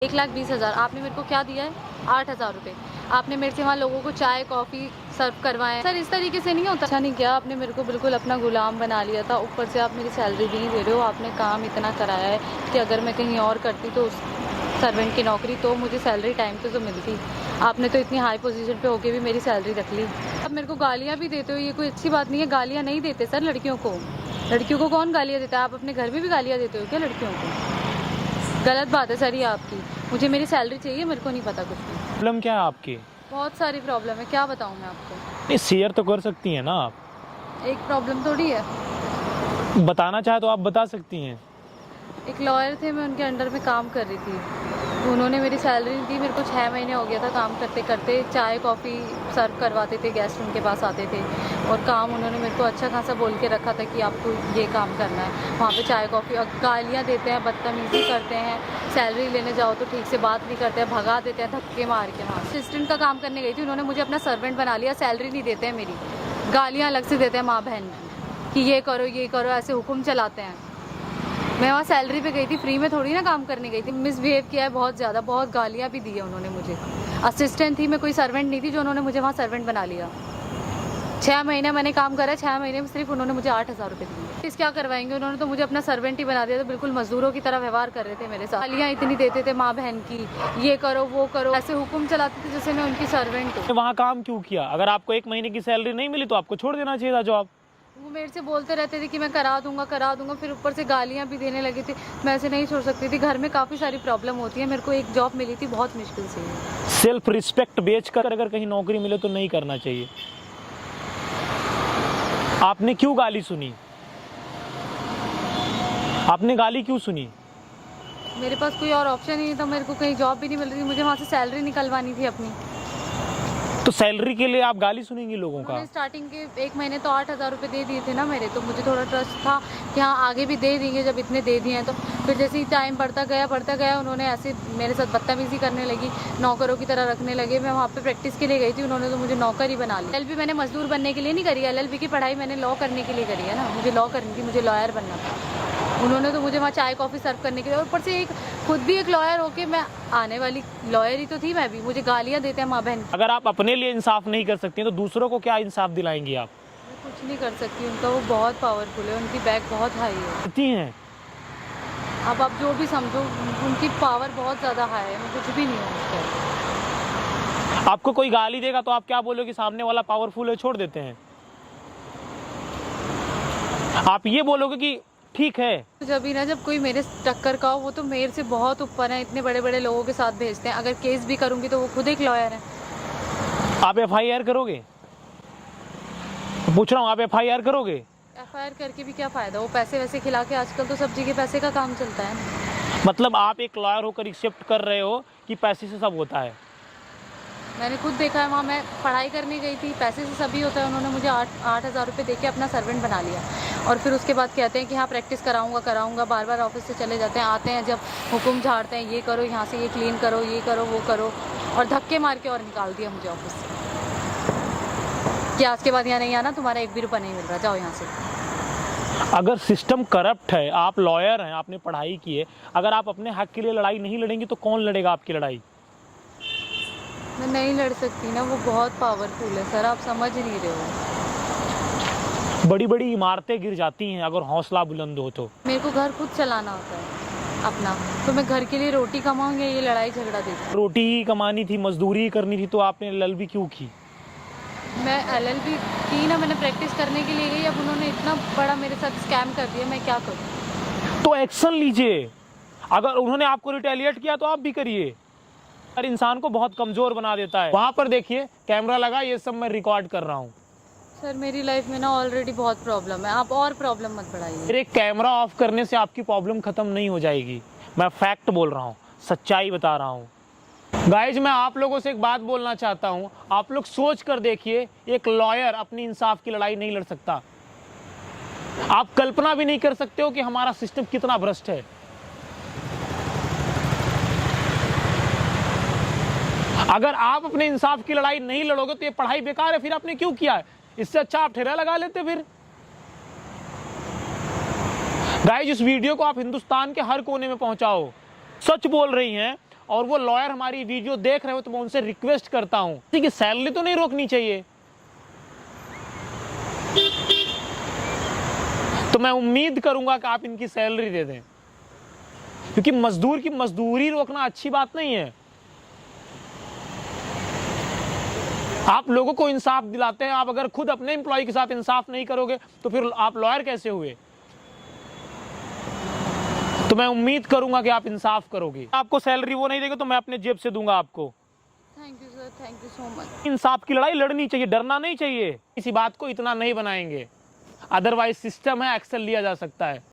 1,20,000 आपने मेरे को क्या दिया है? 8,000 रुपये। आपने मेरे से वहाँ लोगों को चाय कॉफ़ी सर्व करवाएं। सर इस तरीके से नहीं होता। अच्छा नहीं किया आपने, मेरे को बिल्कुल अपना गुलाम बना लिया था। ऊपर से आप मेरी सैलरी भी नहीं दे रहे हो। आपने काम इतना कराया है कि अगर मैं कहीं और करती तो उस सर्वेंट की नौकरी तो मुझे सैलरी टाइम पे तो मिलती। आपने तो इतनी हाई पोजीशन पे होके भी मेरी सैलरी रख ली। अब मेरे को गालियाँ भी देते हो, ये कोई अच्छी बात नहीं है। गालियाँ नहीं देते सर लड़कियों को। लड़कियों को कौन गालियाँ देता है? आप अपने घर में भी गालियाँ देते हो क्या लड़कियों को? गलत बात है सर ये आपकी। मुझे मेरी सैलरी चाहिए, मेरे को नहीं पता कुछ भी। प्रॉब्लम क्या है आपकी? बहुत सारी प्रॉब्लम है, क्या बताऊँ मैं आपको? नहीं, शेयर तो कर सकती हैं ना आप। एक प्रॉब्लम थोड़ी है। बताना चाहे तो आप बता सकती हैं। एक लॉयर थे, मैं उनके अंडर में काम कर रही थी। उन्होंने मेरी सैलरी नहीं दी। मेरे को 6 महीने हो गया था काम करते करते। चाय कॉफ़ी सर्व करवाते थे, गेस्ट उनके पास आते थे और काम उन्होंने मेरे को अच्छा खासा बोल के रखा था कि आपको ये काम करना है। वहाँ पे चाय कॉफ़ी और गालियाँ देते हैं, बदतमीज़ी करते हैं। सैलरी लेने जाओ तो ठीक से बात नहीं करते हैं, भगा देते हैं धक्के मार के। वहाँ असिस्टेंट का काम करने गई थी, उन्होंने मुझे अपना सर्वेंट बना लिया। सैलरी नहीं देते हैं मेरी, गालियाँ अलग से देते हैं माँ बहन की कि ये करो, ऐसे हुक्म चलाते हैं। मैं वहाँ सैलरी पे गई थी, फ्री में थोड़ी ना काम करने गई थी। मिसबिहेव किया है बहुत ज़्यादा, बहुत गालियाँ भी दी है उन्होंने मुझे। असिस्टेंट थी मैं, कोई सर्वेंट नहीं थी जो उन्होंने मुझे वहाँ सर्वेंट बना लिया। 6 महीने मैंने काम करा, 6 महीने में सिर्फ उन्होंने मुझे 8,000 रुपये दिए। इस क्या करवाएंगे, उन्होंने तो मुझे अपना सर्वेंट ही बना दिया था। बिल्कुल मजदूरों की तरह व्यवहार कर रहे थे मेरे साथ। गालियाँ इतनी देते थे माँ बहन की, ये करो वो करो, ऐसे हुक्म चलाते थे जैसे मैं उनकी सर्वेंट हूँ। वहाँ काम क्यों किया? अगर आपको 1 महीने की सैलरी नहीं मिली तो आपको छोड़ देना चाहिए था जॉब। वो मेरे से बोलते रहते थे कि मैं करा दूंगा, फिर ऊपर से गालियाँ भी देने लगे थे। मैं ऐसे नहीं छोड़ सकती थी, घर में काफ़ी सारी प्रॉब्लम होती है। मेरे को एक जॉब मिली थी बहुत मुश्किल से। सेल्फ रिस्पेक्ट बेचकर अगर कहीं नौकरी मिले तो नहीं करना चाहिए। आपने क्यों गाली सुनी? आपने गाली क्यों सुनी? मेरे पास कोई और ऑप्शन ही नहीं था। मेरे को कहीं जॉब भी नहीं मिल रही थी, मुझे वहाँ से सैलरी निकलवानी थी अपनी। तो सैलरी के लिए आप गाली सुनेंगी लोगों का? स्टार्टिंग के 1 महीने तो 8,000 रुपये दे दिए थे ना मेरे, तो मुझे थोड़ा ट्रस्ट था कि हाँ आगे भी दे देंगे जब इतने दे दिए हैं तो। फिर जैसे ही टाइम बढ़ता गया उन्होंने ऐसे मेरे साथ बदतमीज़ी करने लगी, नौकरों की तरह रखने लगे। मैं वहाँ पे प्रैक्टिस के लिए गई थी, उन्होंने तो मुझे नौकर ही बना लिया। LLB मैंने मजदूर बनने के लिए नहीं करी, LLB की पढ़ाई मैंने लॉ करने के लिए करी है ना। मुझे लॉ करनी थी, मुझे लॉयर बनना था। उन्होंने तो मुझे वहाँ चाय कॉफ़ी सर्व करने के लिए, और ऊपर से एक खुद भी एक लॉयर होके, मैं आने वाली लॉयर ही तो थी मैं भी, मुझे गालियाँ देते हैं माँ बहन। अगर आप अपने लिए इंसाफ नहीं कर सकती हैं तो दूसरों को क्या इंसाफ दिलाएंगी आप? मैं कुछ नहीं कर सकती, उनका वो बहुत पावरफुल है, उनकी बैक बहुत हाई है। करती हैं? अब आप जो भी समझो, उनकी पावर बहुत ज़्यादा हाई है, मैं कुछ भी नहीं हूँ उसका। आपको कोई गाली देगा तो आप क्या बोलोगे? सामने वाला पावरफुल है, छोड़ देते हैं। आप ये बोलोगे कि ठीक है। जब कोई मेरे टक्कर का हो, वो तो मेरे से बहुत ऊपर है, इतने बड़े बड़े लोगों के साथ भेजते हैं। अगर केस भी करूंगी तो वो खुद एक लॉयर है। आप FIR करोगे? पूछ रहा हूँ, आप FIR करोगे? FIR करके भी क्या फायदा? वो पैसे वैसे खिला के, आजकल तो सब जगह पैसे का काम चलता है। मतलब आप एक लॉयर होकर एक्सेप्ट कर रहे हो कि पैसे से सब होता है? मैंने खुद देखा है, वहाँ मैं पढ़ाई करने गई थी, पैसे से सभी होता है। उन्होंने मुझे 8,000 रुपये दे के अपना सर्वेंट बना लिया, और फिर उसके बाद कहते हैं कि हाँ प्रैक्टिस कराऊंगा। बार बार ऑफिस से चले जाते हैं, आते हैं जब हुक्म झाड़ते हैं, ये करो यहाँ से, ये क्लीन करो, ये करो वो करो, और धक्के मार के और निकाल दिया मुझे ऑफिस से कि आज के बाद यहाँ नहीं आना, तुम्हारा 1 भी रुपया नहीं मिल रहा, जाओ यहाँ से। अगर सिस्टम करप्ट है, आप लॉयर हैं, आपने पढ़ाई की है, अगर आप अपने हक के लिए लड़ाई नहीं लड़ेंगी तो कौन लड़ेगा आपकी लड़ाई? मैं नहीं लड़ सकती ना, वो बहुत पावरफुल है सर, आप समझ नहीं रहे हो। बड़ी बड़ी इमारतें गिर जाती हैं अगर हौसला बुलंद हो तो। मेरे को घर खुद चलाना होता है अपना, तो मैं घर के लिए रोटी कमाऊंगी, ये लड़ाई झगड़ा देखूं। रोटी ही कमानी थी, मजदूरी ही करनी थी, तो आपने LLB क्यों की? मैं LLB की ना, मैंने प्रैक्टिस करने के लिए गई। अब उन्होंने इतना बड़ा मेरे साथ स्कैम कर दिया, मैं क्या करूं? तो एक्शन लीजिए। अगर उन्होंने आपको रिटेलिएट किया तो आप भी करिए। हर इंसान को बहुत कमजोर बना देता है। वहां पर देखिए, कैमरा लगा, ये सब मैं रिकॉर्ड कर रहा हूँ। सर मेरी लाइफ में ना ऑलरेडी बहुत प्रॉब्लम है, आप और प्रॉब्लम मत बढ़ाइए। मेरे कैमरा ऑफ करने से आपकी प्रॉब्लम खत्म नहीं हो जाएगी। मैं फैक्ट बोल रहा हूँ, सच्चाई बता रहा हूँ। गाइज, मैं आप लोगों से एक बात बोलना चाहता हूँ, आप लोग सोच कर देखिए, एक लॉयर अपनी इंसाफ की लड़ाई नहीं लड़ सकता। आप कल्पना भी नहीं कर सकते हो कि हमारा सिस्टम कितना भ्रष्ट है। अगर आप अपने इंसाफ की लड़ाई नहीं लड़ोगे तो ये पढ़ाई बेकार है। फिर आपने क्यों किया है? इससे अच्छा आप ठेला लगा लेते। फिर गाइस, इस वीडियो को आप हिंदुस्तान के हर कोने में पहुंचाओ। सच बोल रही हैं, और वो लॉयर हमारी वीडियो देख रहे हो तो मैं उनसे रिक्वेस्ट करता हूँ कि सैलरी तो नहीं रोकनी चाहिए। तो मैं उम्मीद करूंगा कि आप इनकी सैलरी दे दें, क्योंकि मजदूर की मजदूरी रोकना अच्छी बात नहीं है। आप लोगों को इंसाफ दिलाते हैं, आप अगर खुद अपने एम्प्लॉय के साथ इंसाफ नहीं करोगे तो फिर आप लॉयर कैसे हुए? तो मैं उम्मीद करूंगा कि आप इंसाफ करोगे। आपको सैलरी वो नहीं देगा तो मैं अपने जेब से दूंगा आपको। Thank you sir, thank you so much. इंसाफ की लड़ाई लड़नी चाहिए, डरना नहीं चाहिए। इसी बात को इतना नहीं बनाएंगे, अदरवाइज सिस्टम है, एक्शन लिया जा सकता है।